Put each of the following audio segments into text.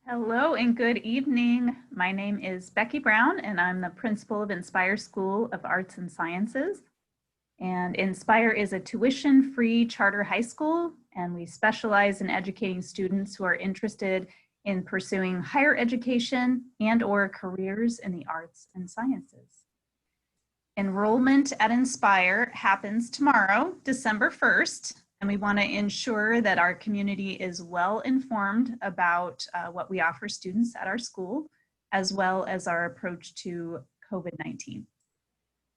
Hello and good evening. My name is Becky Brown and I'm the principal of Inspire School of Arts and Sciences. And Inspire is a tuition-free charter high school, and we specialize in educating students who are interested in pursuing higher education and/or careers in the arts and sciences. Enrollment at Inspire happens tomorrow, December 1st, and we want to ensure that our community is well informed about what we offer students at our school, as well as our approach to COVID-19.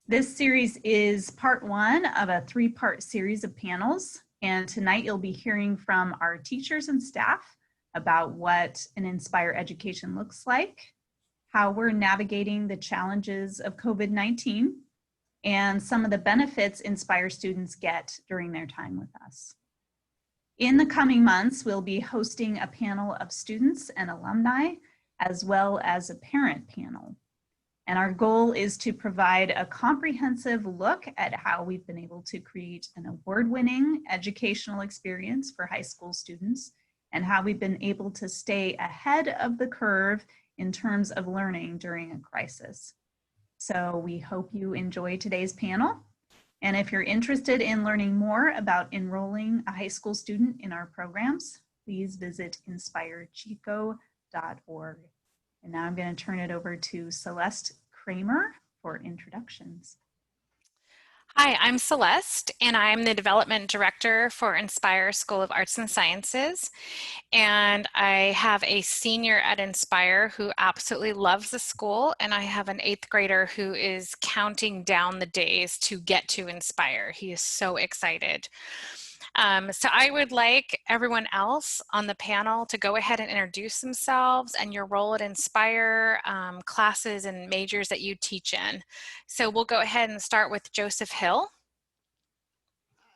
This series is part one of a three-part series of panels, and tonight you'll be hearing from our teachers and staff about what an Inspire education looks like, how we're navigating the challenges of COVID-19, and some of the benefits Inspire students get during their time with us. In the coming months, we'll be hosting a panel of students and alumni, as well as a parent panel. And our goal is to provide a comprehensive look at how we've been able to create an award-winning educational experience for high school students and how we've been able to stay ahead of the curve in terms of learning during a crisis. So we hope you enjoy today's panel. And if you're interested in learning more about enrolling a high school student in our programs, please visit inspirechico.org. And now I'm going to turn it over to Celeste Kramer for introductions. Hi, I'm Celeste, and I'm the Development Director for Inspire School of Arts and Sciences. And I have a senior at Inspire who absolutely loves the school, and I have an 8th grader who is counting down the days to get to Inspire. He is so excited. So I would like everyone else on the panel to go ahead and introduce themselves and your role at Inspire, classes and majors that you teach in. So we'll go ahead and start with Joseph Hill.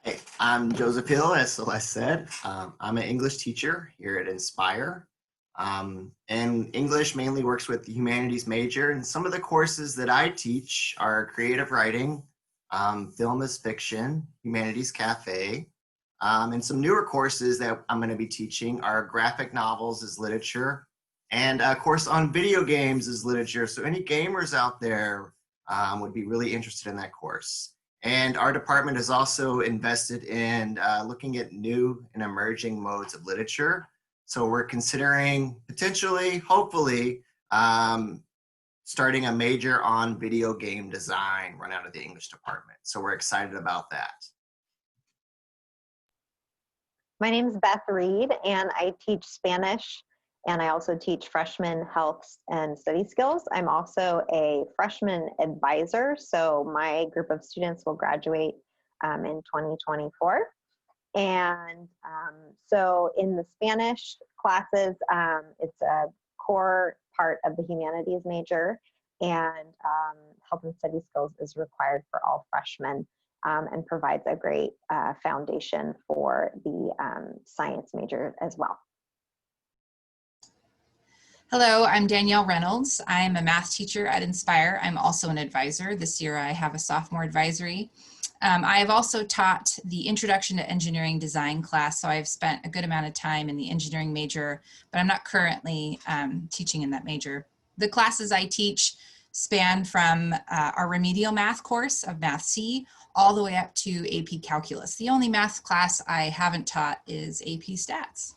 Hey, I'm Joseph Hill, as Celeste said. I'm an English teacher here at Inspire. And English mainly works with the humanities major, and some of the courses that I teach are creative writing, film as fiction, humanities cafe, and some newer courses that I'm going to be teaching are graphic novels as literature, and a course on video games as literature. So any gamers out there would be really interested in that course. And our department has also invested in looking at new and emerging modes of literature. So we're considering potentially, hopefully, starting a major on video game design run out of the English department. So we're excited about that. My name is Beth Reed, and I teach Spanish, and I also teach freshman health and study skills. I'm also a freshman advisor, so my group of students will graduate in 2024. And so in the Spanish classes, it's a core part of the humanities major, and health and study skills is required for all freshmen. And provides a great foundation for the science major as well. Hello, I'm Danielle Reynolds. I'm a math teacher at Inspire. I'm also an advisor. This year I have a sophomore advisory. I have also taught the Introduction to Engineering Design class, so I've spent a good amount of time in the engineering major, but I'm not currently teaching in that major. The classes I teach span from our remedial math course of Math C all the way up to AP Calculus. The only math class I haven't taught is AP Stats.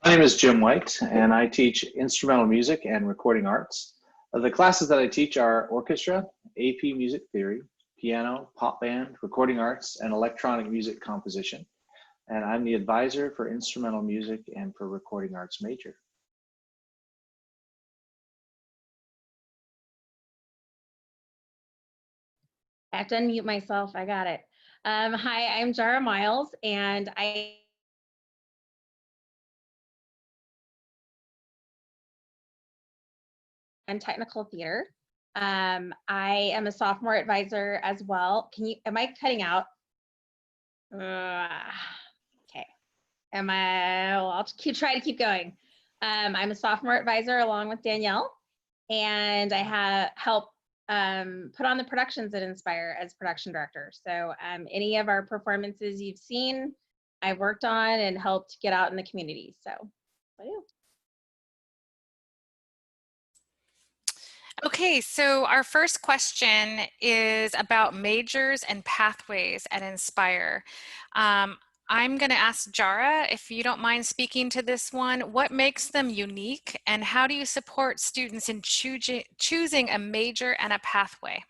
My name is Jim White, and I teach instrumental music and recording arts. The classes that I teach are orchestra, AP Music Theory, piano, pop band, recording arts, and electronic music composition. And I'm the advisor for instrumental music and for recording arts major. I have to unmute myself. I got it. Hi, I'm Jara Miles, and I am technical theater. I am a sophomore advisor as well. Am I cutting out? Okay. I'll try to keep going. I'm a sophomore advisor along with Danielle, and I help put on the productions at Inspire as production director. So any of our performances you've seen, I've worked on and helped get out in the community. So I do. Okay, so our first question is about majors and pathways at Inspire. I'm going to ask Jara, if you don't mind speaking to this one. What makes them unique, and how do you support students in choosing a major and a pathway?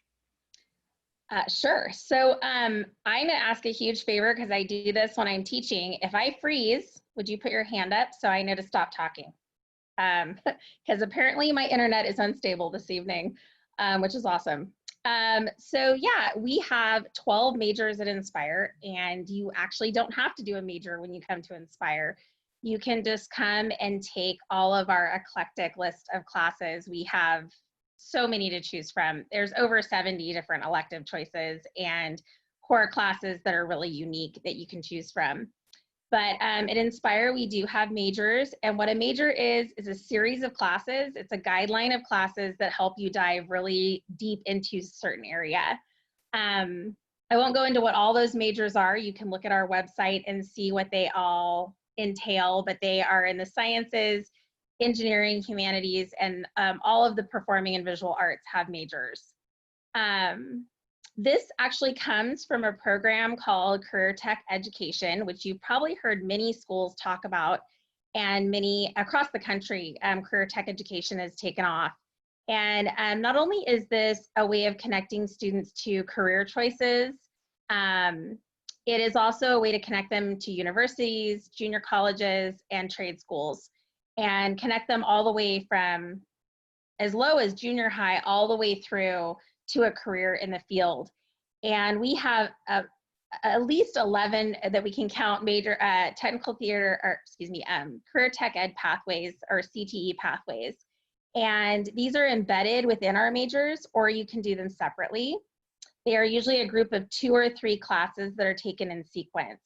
Sure. So I'm going to ask a huge favor because I do this when I'm teaching. If I freeze, would you put your hand up so I know to stop talking? Because apparently my internet is unstable this evening, which is awesome. So yeah, we have 12 majors at Inspire, and you actually don't have to do a major when you come to Inspire. You can just come and take all of our eclectic list of classes. We have so many to choose from. There's over 70 different elective choices and core classes that are really unique that you can choose from. But at Inspire, we do have majors. And what a major is a series of classes. It's a guideline of classes that help you dive really deep into a certain area. I won't go into what all those majors are. You can look at our website and see what they all entail, but they are in the sciences, engineering, humanities, and all of the performing and visual arts have majors. This actually comes from a program called Career Tech Education, which you've probably heard many schools talk about, and many across the country, Career Tech Education has taken off. And not only is this a way of connecting students to career choices, it is also a way to connect them to universities, junior colleges, and trade schools, and connect them all the way from as low as junior high all the way through to a career in the field. And we have at least 11 that we can count major technical theater, or excuse me, career tech ed pathways, or CTE pathways. And these are embedded within our majors, or you can do them separately. They are usually a group of 2 or 3 classes that are taken in sequence.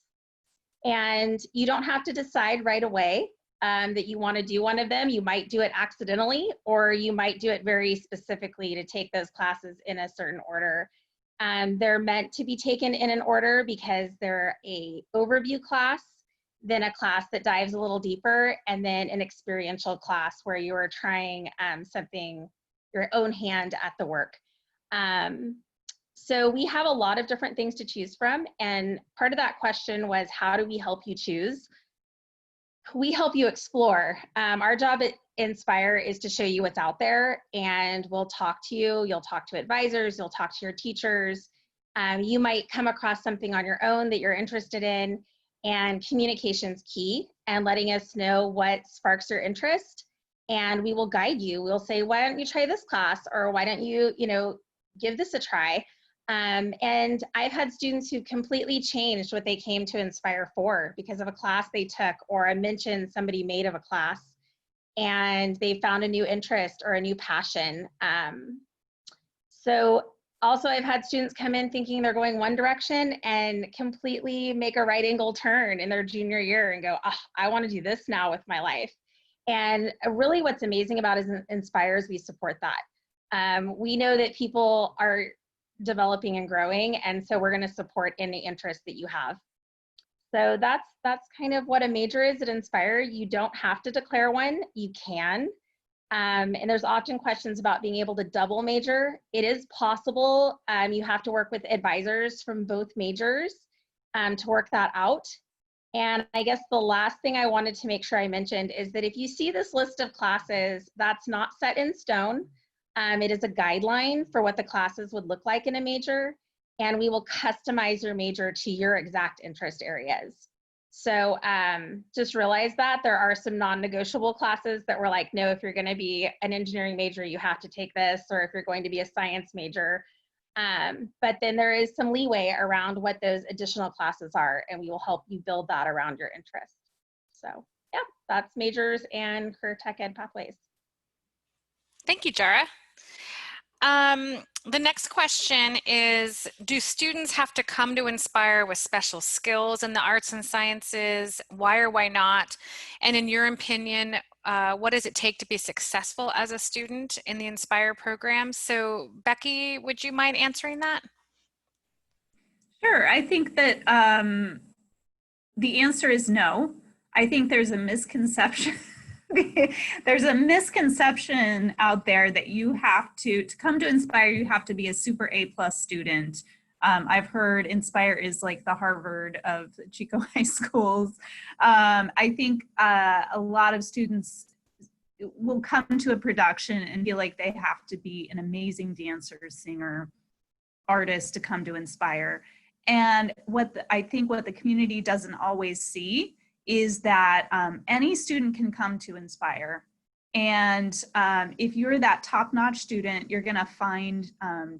And you don't have to decide right away that you want to do one of them. You might do it accidentally, or you might do it very specifically to take those classes in a certain order. They're meant to be taken in an order because they're a overview class, then a class that dives a little deeper, and then an experiential class where you are trying something, your own hand at the work. So we have a lot of different things to choose from, and part of that question was, how do we help you choose? We help you explore. Our job at Inspire is to show you what's out there, and we'll talk to you. You'll talk to advisors, you'll talk to your teachers. You might come across something on your own that you're interested in, and communication's key, and letting us know what sparks your interest, and we will guide you. We'll say, why don't you try this class, or why don't you, give this a try? And I've had students who completely changed what they came to Inspire for because of a class they took, or a mention somebody made of a class, and they found a new interest or a new passion. So also I've had students come in thinking they're going one direction and completely make a right angle turn in their junior year and go, oh, I want to do this now with my life. And really what's amazing about Inspire is we support that. We know that people are developing and growing, and so we're going to support any interest that you have. So that's kind of what a major is at Inspire. You don't have to declare one, you can. And there's often questions about being able to double major. It is possible. You have to work with advisors from both majors to work that out. And I guess the last thing I wanted to make sure I mentioned is that if you see this list of classes, that's not set in stone. It is a guideline for what the classes would look like in a major, and we will customize your major to your exact interest areas. So just realize that there are some non-negotiable classes that we're like, no, if you're going to be an engineering major, you have to take this, or if you're going to be a science major. But then there is some leeway around what those additional classes are, and we will help you build that around your interest. So yeah, that's majors and career tech ed pathways. Thank you, Jara. The next question is, do students have to come to Inspire with special skills in the arts and sciences? Why or why not? And in your opinion, what does it take to be successful as a student in the Inspire program? So Becky, would you mind answering that? Sure. I think that The answer is no. I think there's a misconception. There's a misconception out there that you have to come to Inspire, you have to be a super A+ student. I've heard Inspire is like the Harvard of Chico high schools. I think a lot of students will come to a production and feel like they have to be an amazing dancer, singer, artist to come to Inspire. And I think what the community doesn't always see is that any student can come to Inspire. And if you're that top-notch student, you're gonna find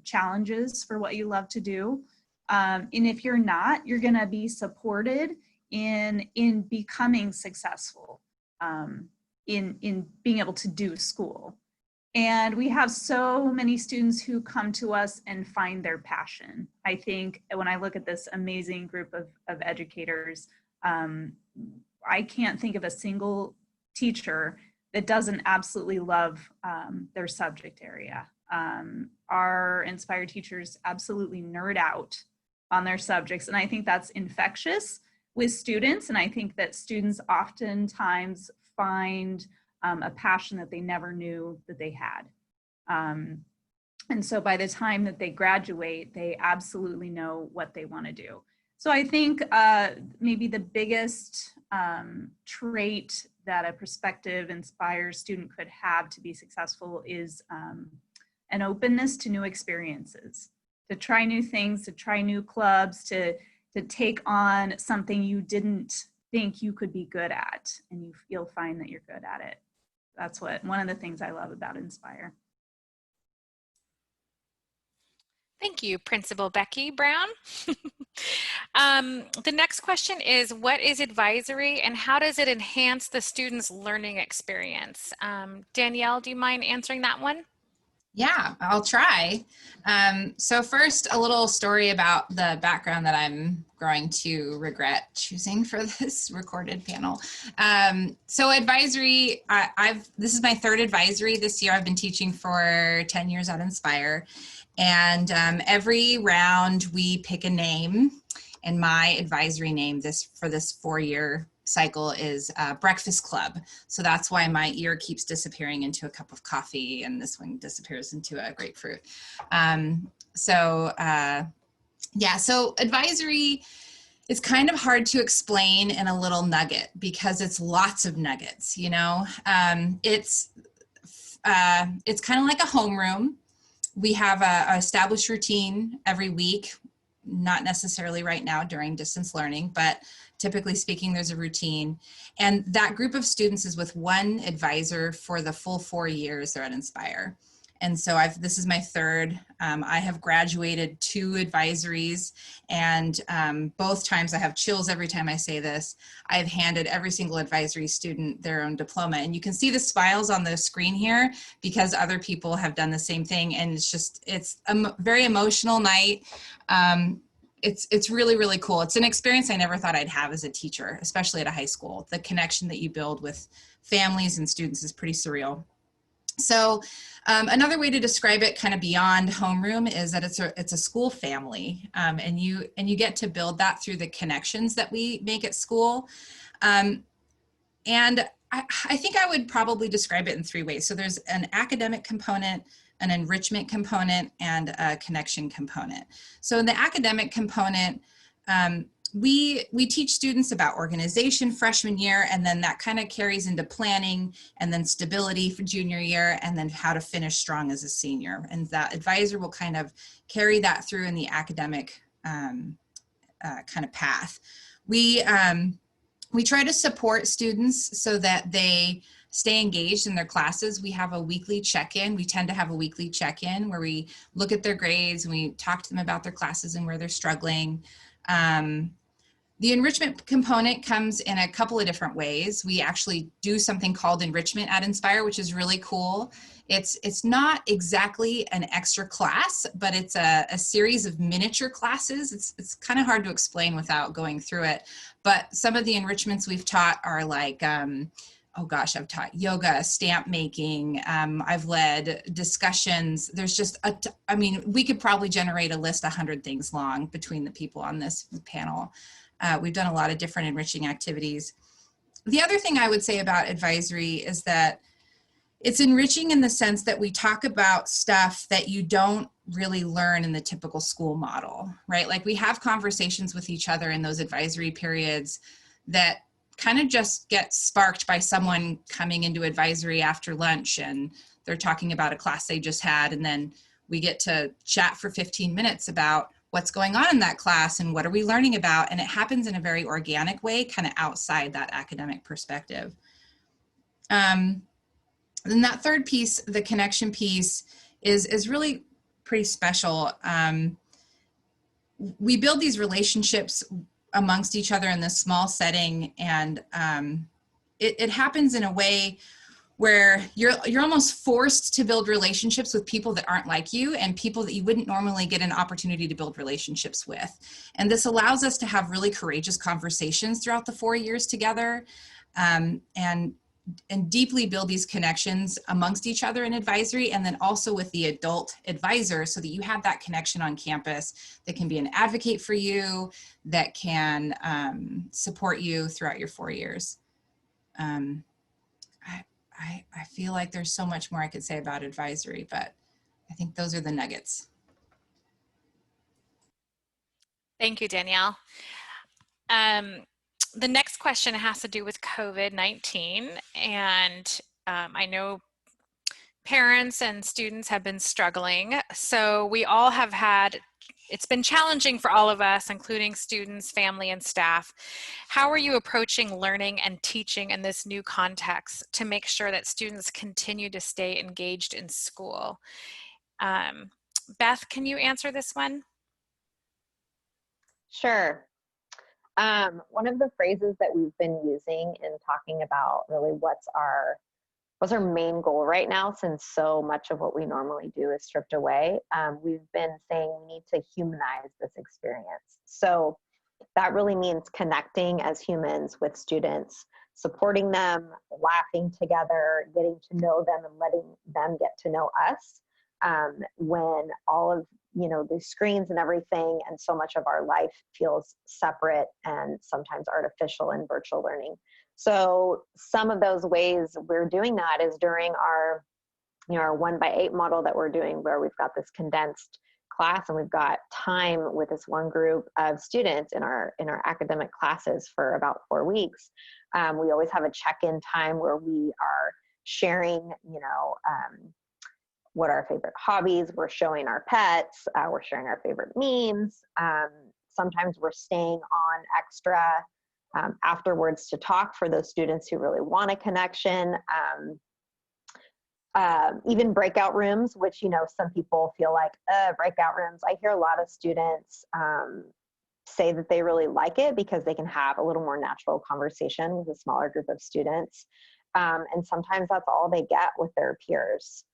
challenges for what you love to do. And if you're not, you're gonna be supported in becoming successful, in being able to do school. And we have so many students who come to us and find their passion. I think when I look at this amazing group of educators, I can't think of a single teacher that doesn't absolutely love their subject area. Our Inspire teachers absolutely nerd out on their subjects, and I think that's infectious with students, and I think that students oftentimes find a passion that they never knew that they had. And so by the time that they graduate, they absolutely know what they want to do. So I think maybe the biggest trait that a prospective Inspire student could have to be successful is an openness to new experiences, to try new things, to try new clubs, to take on something you didn't think you could be good at, and you'll find that you're good at it. That's one of the things I love about Inspire. Thank you, Principal Becky Brown. The next question is, what is advisory and how does it enhance the student's learning experience? Danielle, do you mind answering that one? Yeah, I'll try. So first, a little story about the background that I'm going to regret choosing for this recorded panel. So advisory, this is my third advisory this year. I've been teaching for 10 years at Inspire. And every round we pick a name, and my advisory name for this 4-year cycle is Breakfast Club. So that's why my ear keeps disappearing into a cup of coffee and this one disappears into a grapefruit. So advisory is kind of hard to explain in a little nugget because it's lots of nuggets, you know. It's kind of like a homeroom. We have a established routine every week, not necessarily right now during distance learning, but typically speaking, there's a routine. And that group of students is with one advisor for the full 4 years they're at Inspire. And so this is my third. I have graduated 2 advisories, and both times I have chills every time I say this. I've handed every single advisory student their own diploma, and you can see the smiles on the screen here because other people have done the same thing. And it's a very emotional night. It's really, really cool. It's an experience I never thought I'd have as a teacher, especially at a high school. The connection that you build with families and students is pretty surreal. So another way to describe it kind of beyond homeroom is that it's a school family, and you get to build that through the connections that we make at school. And I think I would probably describe it in 3 ways. So there's an academic component, an enrichment component, and a connection component. So in the academic component, we teach students about organization freshman year, and then that kind of carries into planning and then stability for junior year, and then how to finish strong as a senior. And that advisor will kind of carry that through in the academic kind of path. We try to support students so that they stay engaged in their classes. We have a weekly check-in. We tend to have a weekly check-in where we look at their grades and we talk to them about their classes and where they're struggling. The enrichment component comes in a couple of different ways. We actually do something called enrichment at Inspire, which is really cool. It's not exactly an extra class, but it's a series of miniature classes. It's kind of hard to explain without going through it. But some of the enrichments we've taught are like oh gosh, I've taught yoga, stamp making. I've led discussions. There's just, I mean, we could probably generate a list 100 things long between the people on this panel. We've done a lot of different enriching activities. The other thing I would say about advisory is that it's enriching in the sense that we talk about stuff that you don't really learn in the typical school model, right? Like we have conversations with each other in those advisory periods that kind of just get sparked by someone coming into advisory after lunch and they're talking about a class they just had, and then we get to chat for 15 minutes about what's going on in that class and what are we learning about, and it happens in a very organic way, kind of outside that academic perspective. Then that third piece, the connection piece, is really pretty special. We build these relationships amongst each other in this small setting, and it happens in a way where you're almost forced to build relationships with people that aren't like you and people that you wouldn't normally get an opportunity to build relationships with. And this allows us to have really courageous conversations throughout the 4 years together, and deeply build these connections amongst each other in advisory, and then also with the adult advisor, so that you have that connection on campus that can be an advocate for you, that can support you throughout your 4 years. I feel like there's so much more I could say about advisory, but I think those are the nuggets. Thank you, Danielle. The next question has to do with COVID-19, and I know parents and students have been struggling. So we all have had, it's been challenging for all of us, including students, family, and staff. How are you approaching learning and teaching in this new context to make sure that students continue to stay engaged in school? Beth, can you answer this one? Sure. One of the phrases that we've been using in talking about really what's our main goal right now, since so much of what we normally do is stripped away, we've been saying we need to humanize this experience. So that really means connecting as humans with students, supporting them, laughing together, getting to know them, and letting them get to know us. When all of the screens and everything and so much of our life feels separate and sometimes artificial in virtual learning. So some of those ways we're doing that is during our 1x8 model that we're doing, where we've got this condensed class and we've got time with this one group of students in our academic classes for about 4 weeks. We always have a check-in time where we are sharing, what are our favorite hobbies, we're showing our pets, we're sharing our favorite memes. Sometimes we're staying on extra afterwards to talk for those students who really want a connection. Even breakout rooms, which, some people feel like, breakout rooms. I hear a lot of students say that they really like it because they can have a little more natural conversation with a smaller group of students. And sometimes that's all they get with their peers.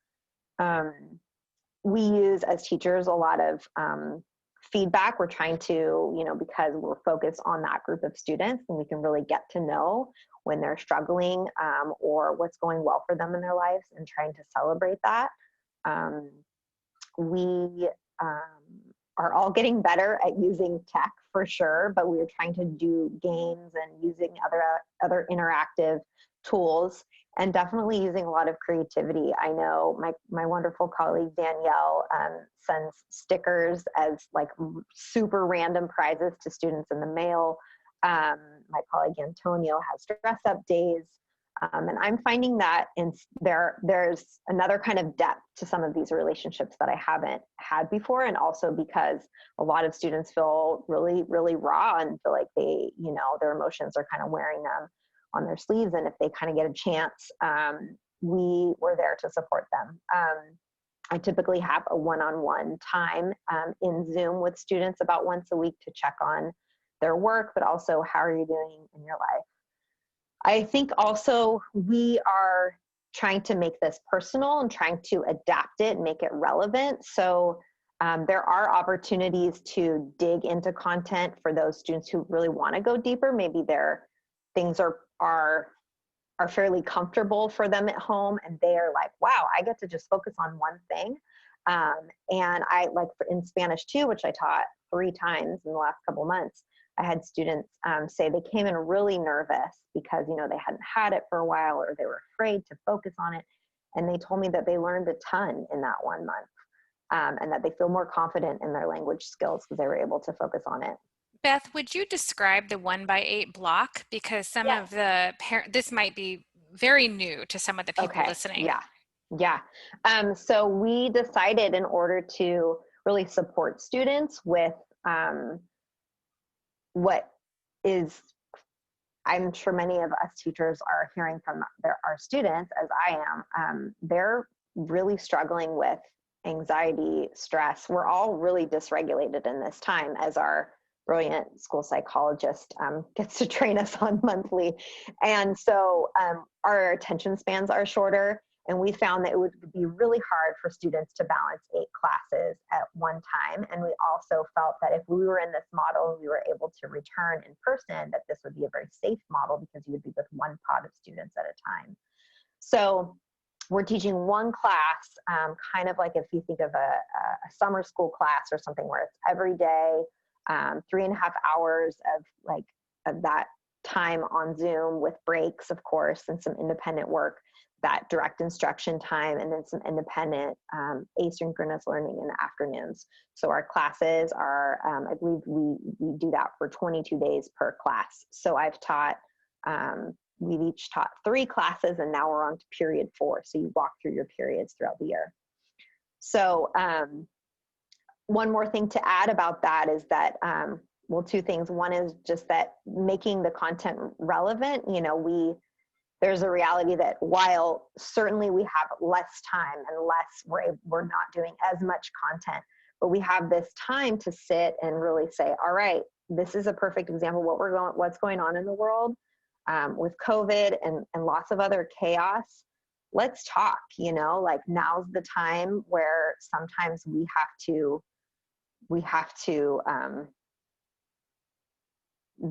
We use, as teachers, a lot of feedback. We're trying to, because we're focused on that group of students, and we can really get to know when they're struggling or what's going well for them in their lives, and trying to celebrate that. We are all getting better at using tech for sure, but we are trying to do games and using other interactive tools, and definitely using a lot of creativity. I know my wonderful colleague Danielle sends stickers as like super random prizes to students in the mail. My colleague Antonio has dress up days. And I'm finding that there's another kind of depth to some of these relationships that I haven't had before. And also because a lot of students feel really, really raw and feel like they, their emotions are kind of wearing them on their sleeves. And if they kind of get a chance, we were there to support them. I typically have a one-on-one time in Zoom with students about once a week to check on their work, but also how are you doing in your life? I think also we are trying to make this personal and trying to adapt it and make it relevant. So there are opportunities to dig into content for those students who really want to go deeper. Maybe their things are are fairly comfortable for them at home, and they are like, wow, I get to just focus on one thing. And I like in Spanish too, which I taught 3 times in the last couple of months. I had students say they came in really nervous because, you know, they hadn't had it for a while, or they were afraid to focus on it. And they told me that they learned a ton in that 1 month, and that they feel more confident in their language skills because they were able to focus on it. Beth, would you describe the 1x8 block? Because some of the this might be very new to some of the people listening. Yeah. So we decided, in order to really support students with what is, I'm sure many of us teachers are hearing from our students, as I am, they're really struggling with anxiety, stress. We're all really dysregulated in this time, as our brilliant school psychologist gets to train us on monthly. And so our attention spans are shorter, and we found that it would be really hard for students to balance 8 classes at one time. And we also felt that if we were in this model and we were able to return in person, that this would be a very safe model, because you would be with one pod of students at a time. So we're teaching one class, kind of like if you think of a summer school class or something, where it's every day, 3.5 hours of that time on Zoom, with breaks, of course, and some independent work, that direct instruction time, and then some independent asynchronous learning in the afternoons. So our classes are, I believe we do that for 22 days per class. So I've taught, we've each taught 3 classes, and now we're on to period 4. So you walk through your periods throughout the year. So one more thing to add about that is that, well, 2 things. One is just that making the content relevant. You know, there's a reality that while certainly we have less time and we're not doing as much content, but we have this time to sit and really say, all right, this is a perfect example of what's going on in the world with COVID and lots of other chaos. Let's talk, you know, like now's the time where sometimes we have to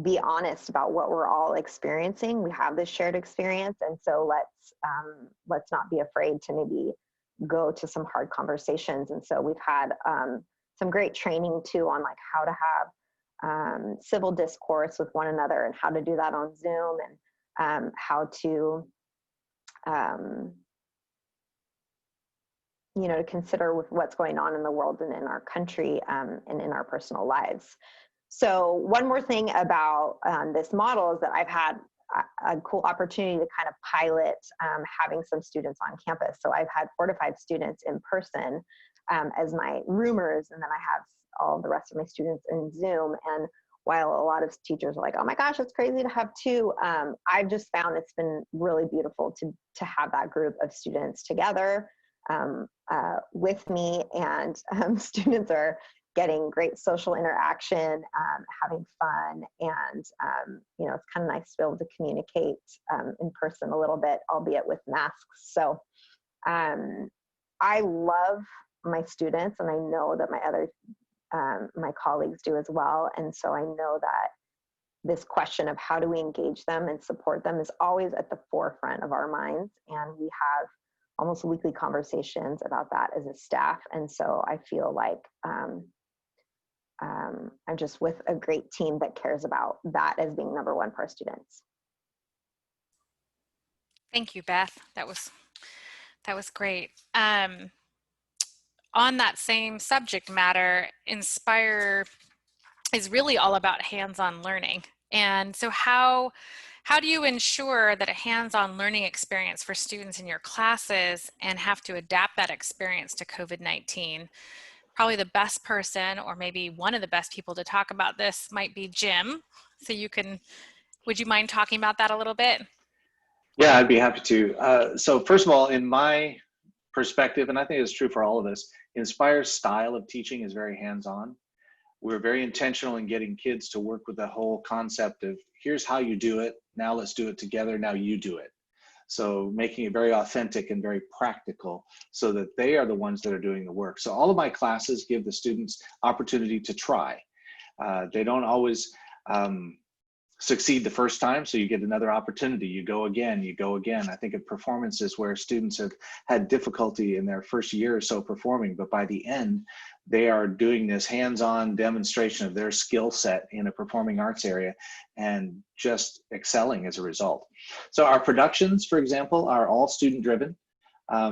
be honest about what we're all experiencing. We have this shared experience, and so let's not be afraid to maybe go to some hard conversations. And so we've had some great training too on like how to have civil discourse with one another, and how to do that on Zoom, and how to you know, to consider with what's going on in the world and in our country, and in our personal lives. So one more thing about this model is that I've had a cool opportunity to kind of pilot having some students on campus. So I've had 4 to 5 students in person as my roomers, and then I have all the rest of my students in Zoom. And while a lot of teachers are like, oh my gosh, it's crazy to have 2, I've just found it's been really beautiful to have that group of students together with me. And students are getting great social interaction, having fun, and you know, it's kind of nice to be able to communicate in person a little bit, albeit with masks. So I love my students, and I know that my colleagues do as well. And so I know that this question of how do we engage them and support them is always at the forefront of our minds, and we have almost weekly conversations about that as a staff. And so I feel like I'm just with a great team that cares about that as being number 1 for our students. Thank you, Beth. That was great. On that same subject matter, Inspire is really all about hands-on learning. And so how do you ensure that a hands-on learning experience for students in your classes, and have to adapt that experience to COVID-19? Probably the best person, or maybe one of the best people to talk about this, might be Jim. So would you mind talking about that a little bit? Yeah, I'd be happy to. So first of all, in my perspective, and I think it's true for all of us, Inspire's style of teaching is very hands-on. We're very intentional in getting kids to work with the whole concept of, here's how you do it, now let's do it together, now you do it. So making it very authentic and very practical, so that they are the ones that are doing the work. So all of my classes give the students opportunity to try. They don't always succeed the first time, so you get another opportunity. You go again, you go again. I think of performances where students have had difficulty in their first year or so performing, but by the end, they are doing this hands-on demonstration of their skill set in a performing arts area and just excelling as a result. So our productions, for example, are all student-driven.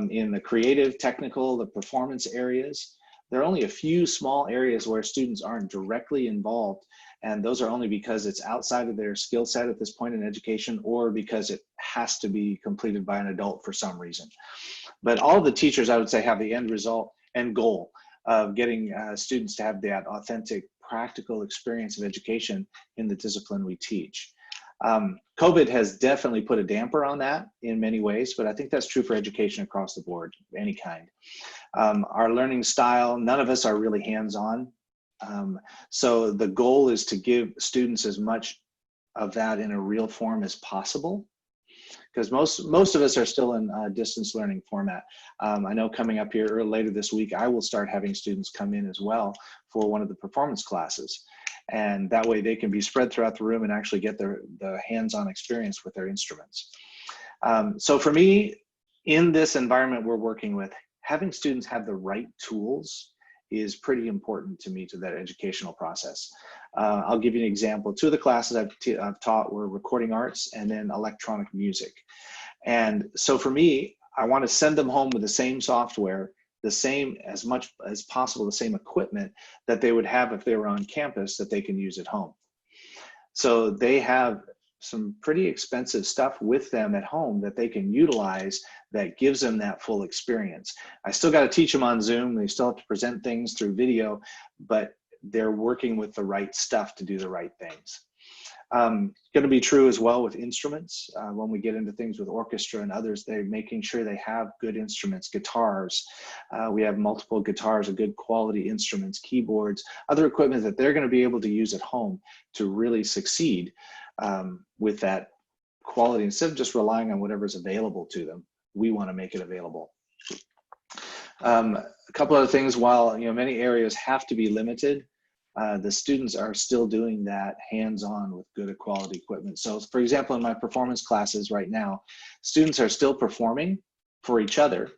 In the creative, technical, the performance areas, there are only a few small areas where students aren't directly involved, and those are only because it's outside of their skill set at this point in education, or because it has to be completed by an adult for some reason. But all the teachers, I would say, have the end result and goal of getting students to have that authentic, practical experience of education in the discipline we teach. COVID has definitely put a damper on that in many ways, but I think that's true for education across the board, any kind. Our learning style, none of us are really hands-on. So the goal is to give students as much of that in a real form as possible, because most of us are still in distance learning format. I know coming up here later this week, I will start having students come in as well for one of the performance classes. And that way they can be spread throughout the room and actually get the hands-on experience with their instruments. So for me, in this environment we're working with, having students have the right tools is pretty important to me to that educational process. I'll give you an example. Two of the classes I've taught were recording arts and then electronic music. And so for me, I want to send them home with the same software, the same, as much as possible, the same equipment that they would have if they were on campus that they can use at home. So they have some pretty expensive stuff with them at home that they can utilize that gives them that full experience. I still got to teach them on Zoom. They still have to present things through video, but they're working with the right stuff to do the right things. Going to be true as well with instruments. When we get into things with orchestra and others, they're making sure they have good instruments, guitars. We have multiple guitars, of good quality instruments, keyboards, other equipment that they're going to be able to use at home to really succeed with that quality. Instead of just relying on whatever's available to them, we want to make it available. A couple other things, while many areas have to be limited, the students are still doing that hands-on with good quality equipment. So for example, in my performance classes right now, students are still performing for each other.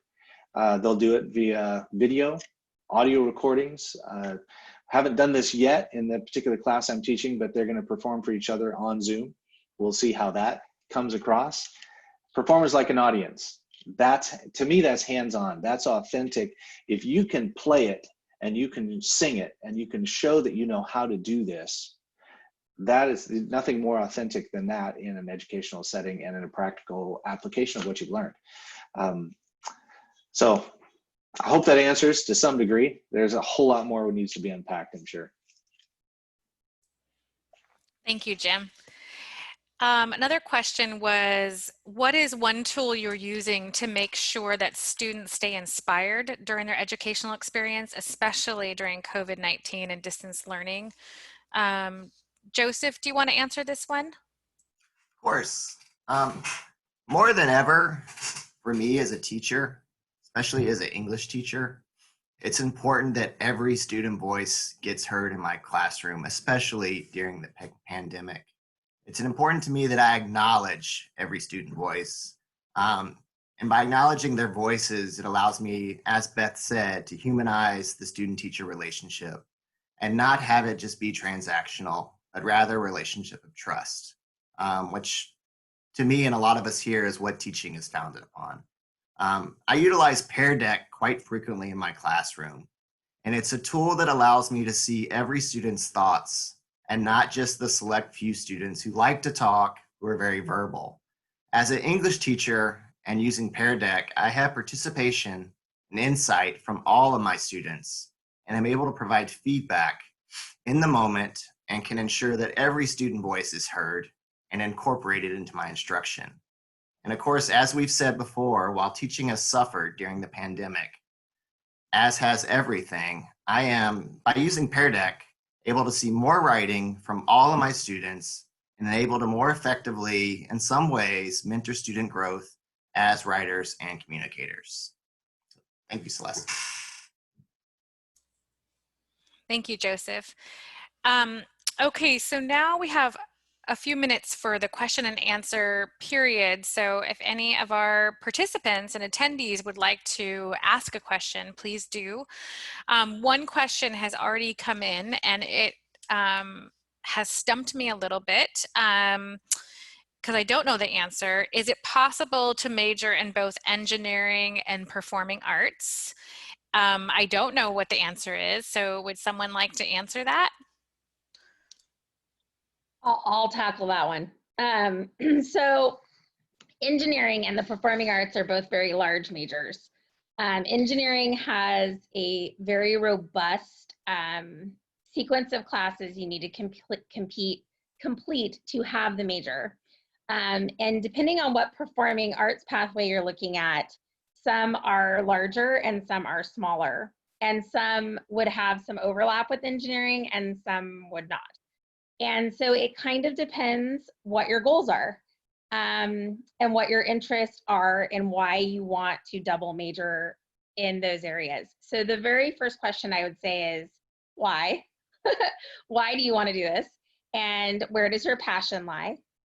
They'll do it via video, audio recordings. Haven't done this yet in the particular class I'm teaching, but they're going to perform for each other on Zoom. We'll see how that comes across. Performers like an audience. To me, that's hands-on. That's authentic. If you can play it and you can sing it and you can show that you know how to do this, that is nothing more authentic than that in an educational setting and in a practical application of what you've learned. So I hope that answers to some degree. There's a whole lot more that needs to be unpacked, I'm sure. Thank you, Jim. Another question was, what is one tool you're using to make sure that students stay inspired during their educational experience, especially during COVID-19 and distance learning? Joseph, do you want to answer this one? Of course. More than ever, for me as a teacher, especially as an English teacher, it's important that every student voice gets heard in my classroom, especially during the pandemic. It's important to me that I acknowledge every student voice. And by acknowledging their voices, it allows me, as Beth said, to humanize the student-teacher relationship and not have it just be transactional, but rather a relationship of trust, which to me and a lot of us here is what teaching is founded upon. I utilize Pear Deck quite frequently in my classroom, and it's a tool that allows me to see every student's thoughts and not just the select few students who like to talk, who are very verbal. As an English teacher and using Pear Deck, I have participation and insight from all of my students, and I'm able to provide feedback in the moment and can ensure that every student voice is heard and incorporated into my instruction. And of course, as we've said before, while teaching has suffered during the pandemic, as has everything, I am, by using Pear Deck, able to see more writing from all of my students and able to more effectively, in some ways, mentor student growth as writers and communicators. Thank you, Celeste. Thank you, Joseph. Okay, so now we have a few minutes for the question and answer period. So if any of our participants and attendees would like to ask a question, please do. One question has already come in, and it has stumped me a little bit because I don't know the answer. Is it possible to major in both engineering and performing arts? I don't know what the answer is, so would someone like to answer that? I'll tackle that one. So engineering and the performing arts are both very large majors. Engineering has a very robust sequence of classes you need to complete to have the major. And depending on what performing arts pathway you're looking at, some are larger and some are smaller. And some would have some overlap with engineering and some would not. And so it kind of depends what your goals are and what your interests are and why you want to double major in those areas. So the very first question I would say is, why? Why do you want to do this? And where does your passion lie?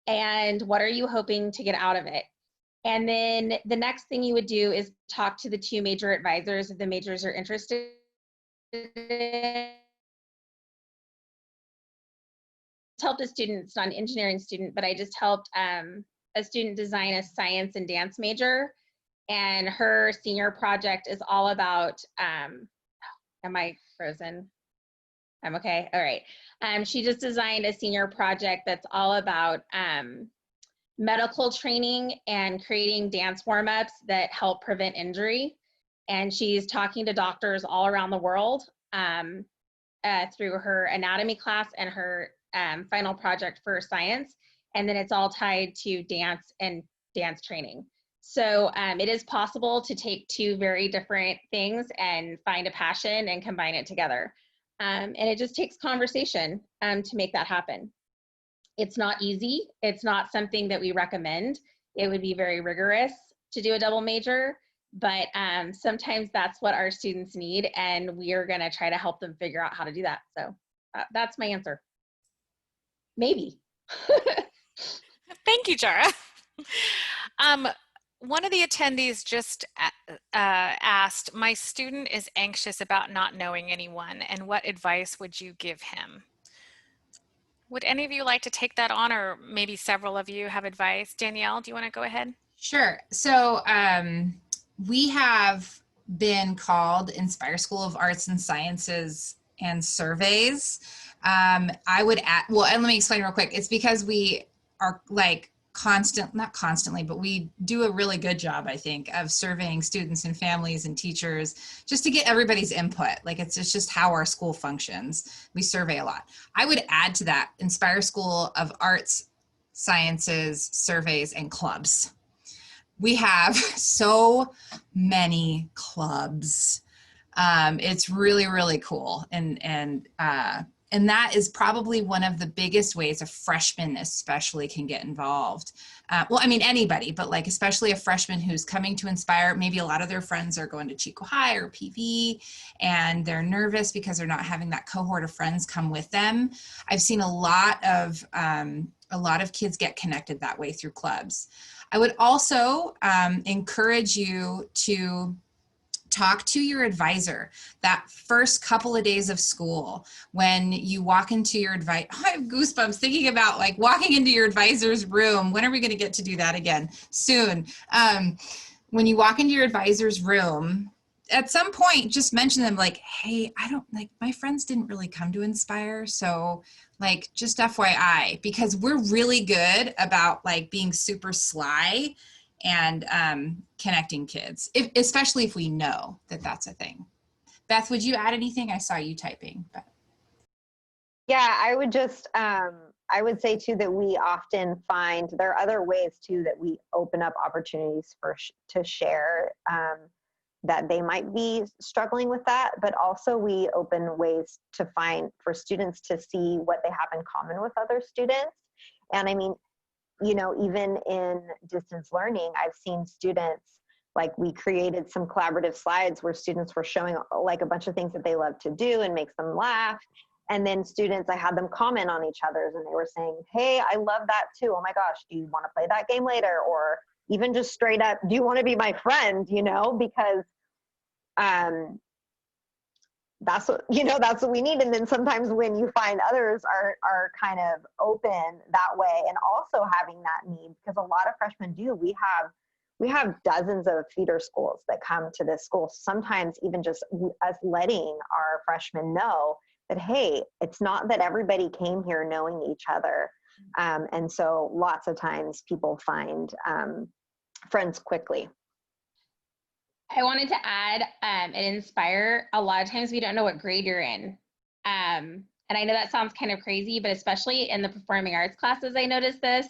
And what are you hoping to get out of it? And then the next thing you would do is talk to the two major advisors if the majors are interested in. Helped a student, it's not an engineering student, but I just helped a student design a science and dance major. And her senior project is all about, am I frozen? I'm okay, all right. She just designed a senior project that's all about medical training and creating dance warm-ups that help prevent injury. And she's talking to doctors all around the world through her anatomy class and her final project for science, and then it's all tied to dance and dance training. So it is possible to take two very different things and find a passion and combine it together. And it just takes conversation to make that happen. It's not easy. It's not something that we recommend. It would be very rigorous to do a double major, but sometimes that's what our students need, and we are gonna try to help them figure out how to do that. So that's my answer. Maybe. Thank you, Jara. One of the attendees just asked, my student is anxious about not knowing anyone, and what advice would you give him? Would any of you like to take that on, or maybe several of you have advice? Danielle, do you want to go ahead? Sure. So we have been called Inspire School of Arts and Sciences and surveys. I would add, well, and let me explain real quick. It's because we are like not constantly, but we do a really good job, I think, of surveying students and families and teachers just to get everybody's input. Like it's just how our school functions. We survey a lot. I would add to that Inspire School of Arts, Sciences, surveys, and clubs. We have so many clubs. It's really, really cool. And that is probably one of the biggest ways a freshman especially can get involved. Well, I mean, anybody, but like especially a freshman who's coming to Inspire, maybe a lot of their friends are going to Chico High or PV, and they're nervous because they're not having that cohort of friends come with them. I've seen a lot of kids get connected that way through clubs. I would also encourage you to talk to your advisor that first couple of days of school. When you walk into your I have goosebumps thinking about like walking into your advisor's room. When are we going to get to do that again? Soon. When you walk into your advisor's room, at some point just mention them like, hey, I don't like, my friends didn't really come to Inspire, so like just FYI, because we're really good about like being super sly and connecting kids, especially if we know that that's a thing. Beth, would you add anything? I saw you typing. But. Yeah, I would just, I would say too that we often find there are other ways too that we open up opportunities to share that they might be struggling with that, but also we open ways to find for students to see what they have in common with other students. And I mean, you know, even in distance learning, I've seen students, like we created some collaborative slides where students were showing like a bunch of things that they love to do and makes them laugh. And then students, I had them comment on each other's and they were saying, hey, I love that too. Oh my gosh, do you want to play that game later? Or even just straight up, do you want to be my friend? You know, because that's what, you know, that's what we need. And then sometimes when you find others are kind of open that way, and also having that need, because a lot of freshmen do, we have dozens of feeder schools that come to this school. Sometimes even just us letting our freshmen know that, hey, it's not that everybody came here knowing each other. And so lots of times people find friends quickly. I wanted to add, and Inspire, a lot of times we don't know what grade you're in. And I know that sounds kind of crazy, but especially in the performing arts classes, I noticed this.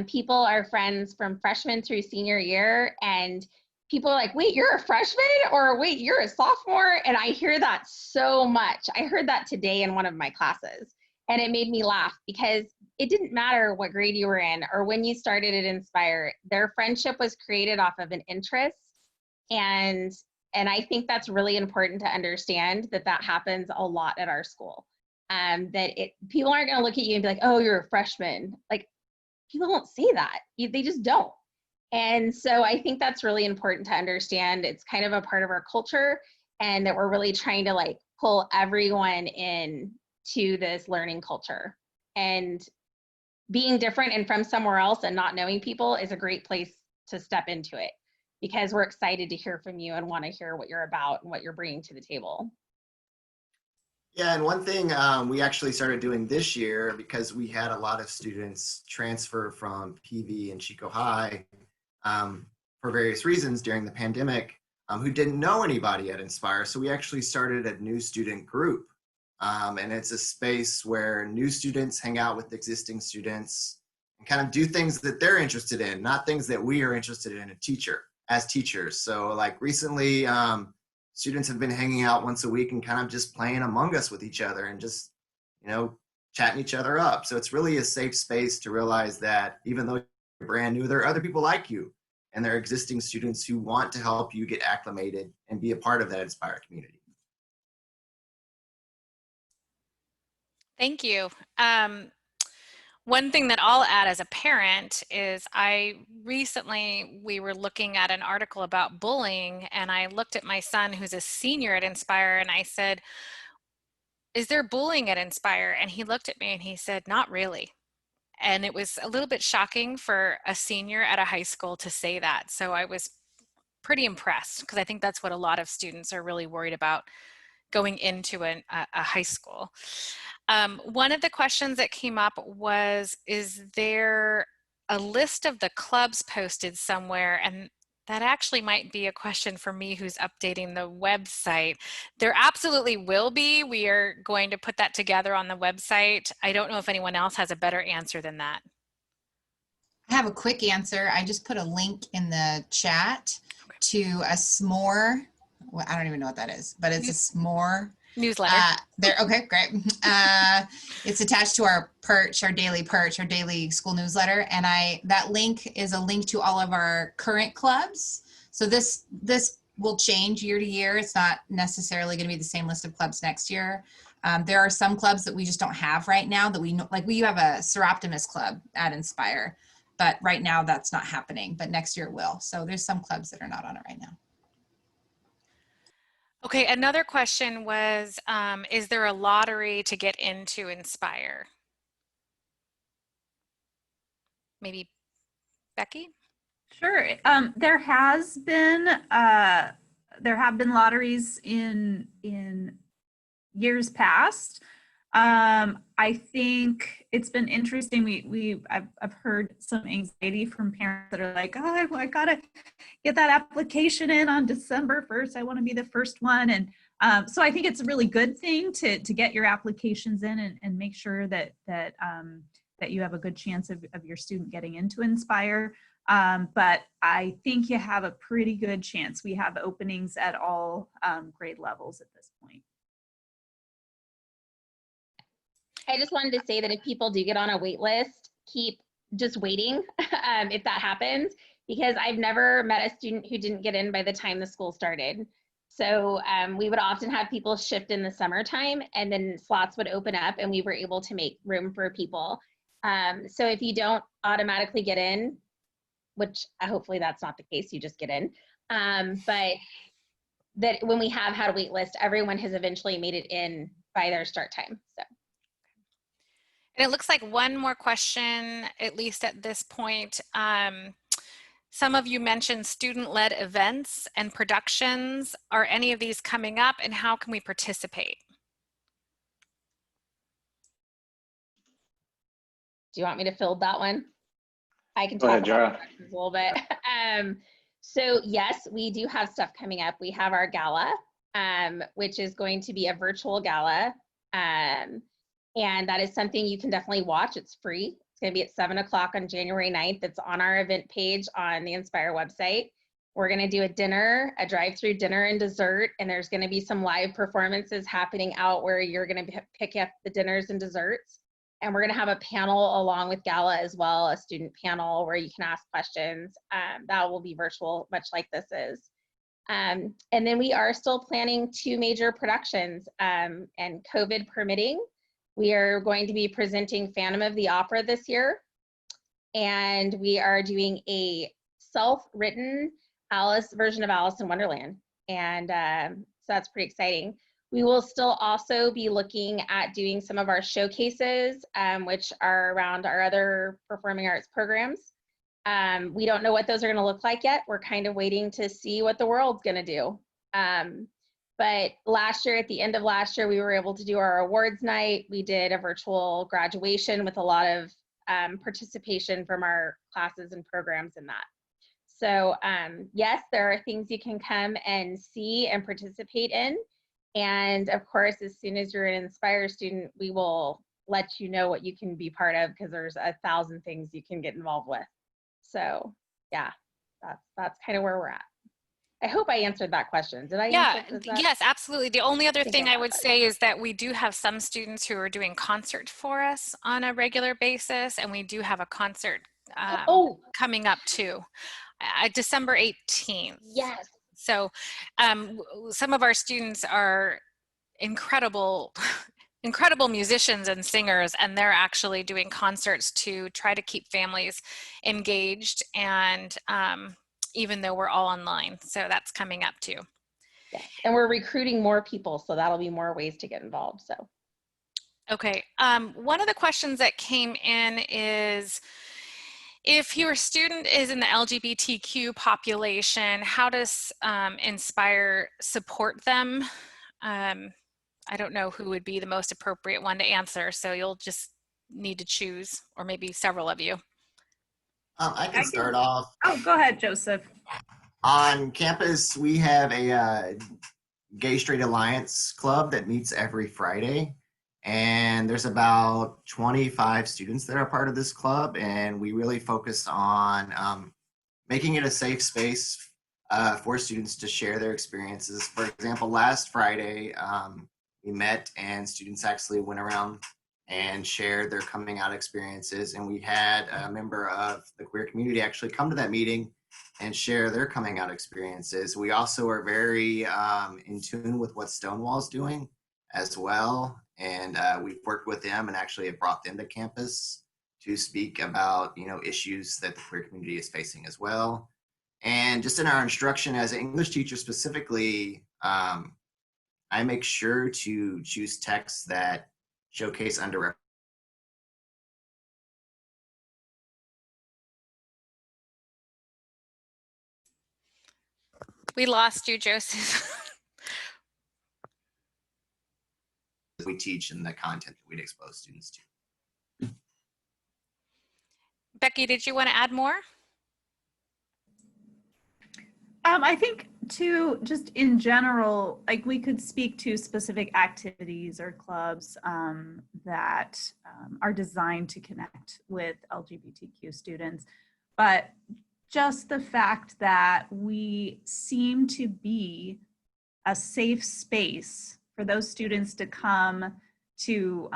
People are friends from freshman through senior year, and people are like, wait, you're a freshman? Or wait, you're a sophomore? And I hear that so much. I heard that today in one of my classes, and it made me laugh because it didn't matter what grade you were in or when you started at Inspire. Their friendship was created off of an interest. And I think that's really important to understand, that happens a lot at our school. People aren't going to look at you and be like, oh, you're a freshman. Like, people don't say that. They just don't. And so I think that's really important to understand. It's kind of a part of our culture, and that we're really trying to like pull everyone in to this learning culture. And being different and from somewhere else and not knowing people is a great place to step into it, because we're excited to hear from you and want to hear what you're about and what you're bringing to the table. Yeah, and one thing we actually started doing this year, because we had a lot of students transfer from PV and Chico High for various reasons during the pandemic, who didn't know anybody at Inspire. So we actually started a new student group. And it's a space where new students hang out with existing students and kind of do things that they're interested in, not things that we are interested in as teachers. So like recently, students have been hanging out once a week and kind of just playing Among Us with each other and just, you know, chatting each other up. So it's really a safe space to realize that even though you're brand new, there are other people like you, and there are existing students who want to help you get acclimated and be a part of that Inspire community. Thank you. One thing that I'll add as a parent is we were looking at an article about bullying, and I looked at my son who's a senior at Inspire, and I said, is there bullying at Inspire? And he looked at me and he said, not really. And it was a little bit shocking for a senior at a high school to say that. So I was pretty impressed, because I think that's what a lot of students are really worried about going into a high school. One of the questions that came up was, is there a list of the clubs posted somewhere? And that actually might be a question for me, who's updating the website. There absolutely will be. We are going to put that together on the website. I don't know if anyone else has a better answer than that. I have a quick answer. I just put a link in the chat to a s'more. Well, I don't even know what that is, but it's a s'more newsletter. Okay, great. It's attached to our daily school newsletter. And that link is a link to all of our current clubs. So this will change year to year. It's not necessarily going to be the same list of clubs next year. There are some clubs that we just don't have right now that we know, like we have a Seroptimus club at Inspire, but right now that's not happening, but next year it will. So there's some clubs that are not on it right now. Okay, another question was, is there a lottery to get into Inspire? Maybe Becky? Sure. There have been lotteries in years past. I think it's been interesting. I've heard some anxiety from parents that are like, oh, I gotta get that application in on December 1st. I want to be the first one. And so I think it's a really good thing to get your applications in and make sure that you have a good chance of your student getting into Inspire. But I think you have a pretty good chance. We have openings at all grade levels at this point. I just wanted to say that if people do get on a wait list, keep just waiting if that happens, because I've never met a student who didn't get in by the time the school started. So we would often have people shift in the summertime, and then slots would open up and we were able to make room for people. So if you don't automatically get in, which hopefully that's not the case, you just get in. But that when we have had a wait list, everyone has eventually made it in by their start time. So. And it looks like one more question, at least at this point. Some of you mentioned student-led events and productions. Are any of these coming up, and how can we participate? Do you want me to field that one? I can Go talk ahead, Jara. about a little bit. So yes, we do have stuff coming up. We have our gala, which is going to be a virtual gala. And that is something you can definitely watch. It's free. It's going to be at 7 o'clock on January 9th. It's on our event page on the Inspire website. We're going to do a dinner, a drive-through dinner and dessert, and there's going to be some live performances happening out where you're going to pick up the dinners and desserts. And we're going to have a panel along with gala as well, a student panel where you can ask questions. That will be virtual, much like this is. And then we are still planning 2 major productions, and COVID permitting. We are going to be presenting Phantom of the Opera this year. And we are doing a self-written version of Alice in Wonderland. And so that's pretty exciting. We will still also be looking at doing some of our showcases, which are around our other performing arts programs. We don't know what those are going to look like yet. We're kind of waiting to see what the world's going to do. But last year, at the end of last year, we were able to do our awards night. We did a virtual graduation with a lot of participation from our classes and programs in that. So yes, there are things you can come and see and participate in. And of course, as soon as you're an Inspire student, we will let you know what you can be part of, because there's 1,000 things you can get involved with. So yeah, that's kind of where we're at. I hope I answered that question. Did I answer that? Yes, absolutely. The only other thing I would that. say is that we do have some students who are doing concerts for us on a regular basis, and we do have a concert coming up too, December 18th. Yes. So some of our students are incredible musicians and singers, and they're actually doing concerts to try to keep families engaged, and even though we're all online. So that's coming up too. Yeah. And we're recruiting more people, so that'll be more ways to get involved. So. Okay. One of the questions that came in is, if your student is in the LGBTQ population, how does Inspire support them? I don't know who would be the most appropriate one to answer, so you'll just need to choose, or maybe several of you. I can start off. Oh, go ahead, Joseph. On campus, we have a Gay Straight Alliance club that meets every Friday. And there's about 25 students that are part of this club. And we really focus on making it a safe space for students to share their experiences. For example, last Friday, we met and students actually went around and shared their coming out experiences. And we had a member of the queer community actually come to that meeting and share their coming out experiences. We also are very in tune with what Stonewall's doing as well. And we've worked with them and actually have brought them to campus to speak about, issues that the queer community is facing as well. And just in our instruction as an English teacher specifically, I make sure to choose texts that showcase underrepresented. We lost you, Joseph. We teach and the content that we'd expose students to. Becky, did you want to add more? I think too, just in general, like we could speak to specific activities or clubs that are designed to connect with LGBTQ students, but just the fact that we seem to be a safe space for those students to come to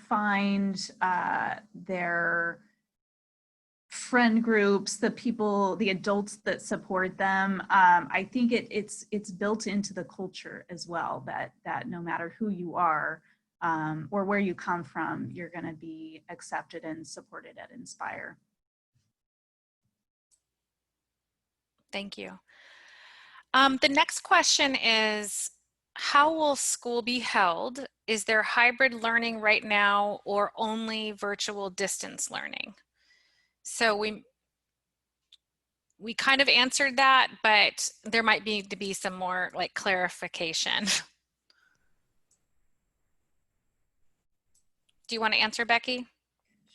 find their friend groups, the people, the adults that support them. I think it's built into the culture as well, that no matter who you are or where you come from, you're going to be accepted and supported at Inspire. Thank you. The next question is, how will school be held? Is there hybrid learning right now or only virtual distance learning? So we kind of answered that, but there might need to be some more like clarification. Do you want to answer, Becky?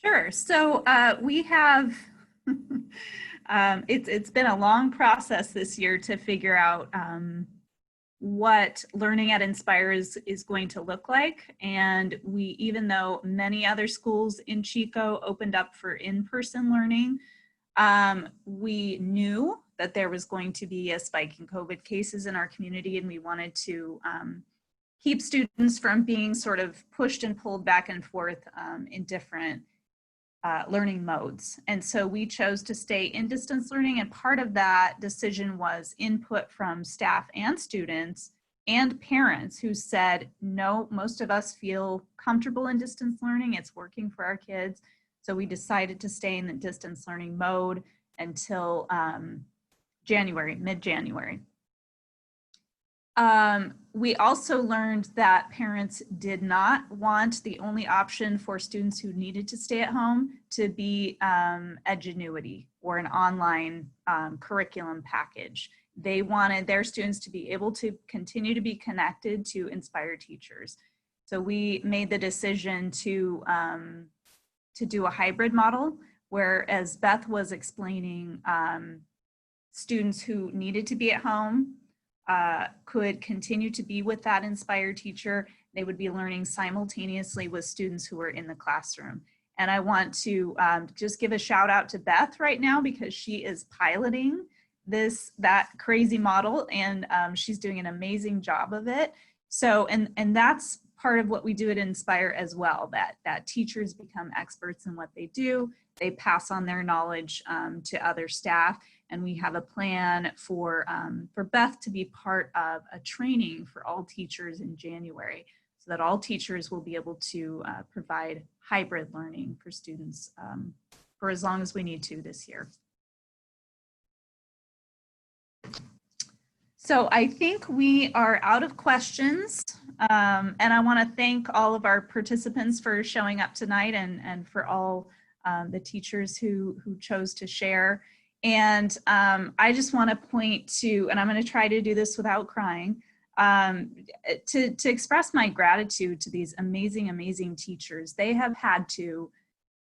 Sure. So we have, it's been a long process this year to figure out what learning at Inspire is going to look like. And we, even though many other schools in Chico opened up for in-person learning, we knew that there was going to be a spike in COVID cases in our community, and we wanted to keep students from being sort of pushed and pulled back and forth in different learning modes. And so we chose to stay in distance learning, and part of that decision was input from staff and students and parents who said, no, most of us feel comfortable in distance learning, it's working for our kids. So we decided to stay in the distance learning mode until January, mid-January. We also learned that parents did not want the only option for students who needed to stay at home to be Edgenuity or an online curriculum package. They wanted their students to be able to continue to be connected to Inspire teachers. So we made the decision to do a hybrid model where, as Beth was explaining, students who needed to be at home could continue to be with that Inspire teacher. They would be learning simultaneously with students who were in the classroom. And I want to just give a shout out to Beth right now, because she is piloting that crazy model, and she's doing an amazing job of it. So, and that's part of what we do at Inspire as well, that teachers become experts in what they do. They pass on their knowledge to other staff. And we have a plan for Beth to be part of a training for all teachers in January, so that all teachers will be able to provide hybrid learning for students for as long as we need to this year. So I think we are out of questions. And I want to thank all of our participants for showing up tonight, and for all the teachers who chose to share. And I just want to point to, and I'm going to try to do this without crying, to express my gratitude to these amazing, amazing teachers. They have had to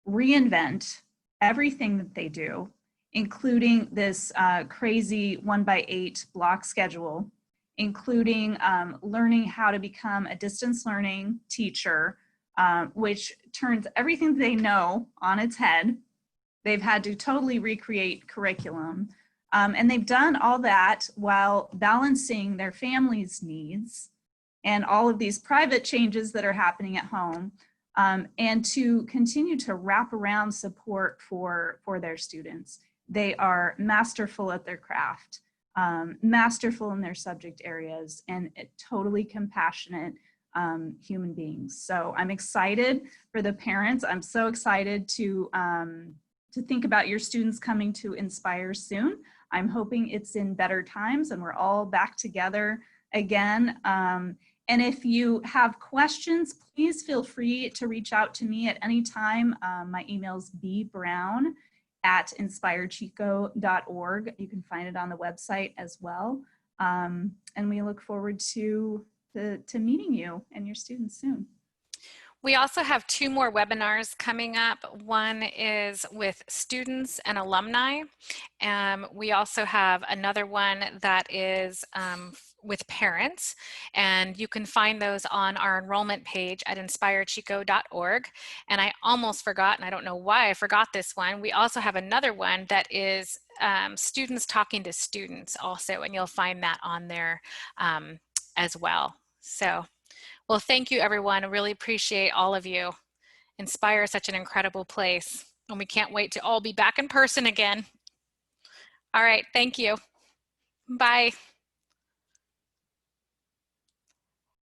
reinvent everything that they do, including this crazy 1x8 block schedule, including learning how to become a distance learning teacher, which turns everything they know on its head. They've had to totally recreate curriculum. And they've done all that while balancing their family's needs and all of these private changes that are happening at home, and to continue to wrap around support for their students. They are masterful at their craft, masterful in their subject areas, and totally compassionate human beings. So I'm excited for the parents. I'm so excited to think about your students coming to Inspire soon. I'm hoping it's in better times and we're all back together again. And if you have questions, please feel free to reach out to me at any time. My email is bbrown@inspirechico.org. You can find it on the website as well. And we look forward to meeting you and your students soon. We also have 2 more webinars coming up. One is with students and alumni. We also have another one that is with parents, and you can find those on our enrollment page at inspirechico.org. And I almost forgot, and I don't know why I forgot this one. We also have another one that is students talking to students also, and you'll find that on there as well. So, well, thank you, everyone. I really appreciate all of you. Inspire is such an incredible place. And we can't wait to all be back in person again. All right, thank you. Bye.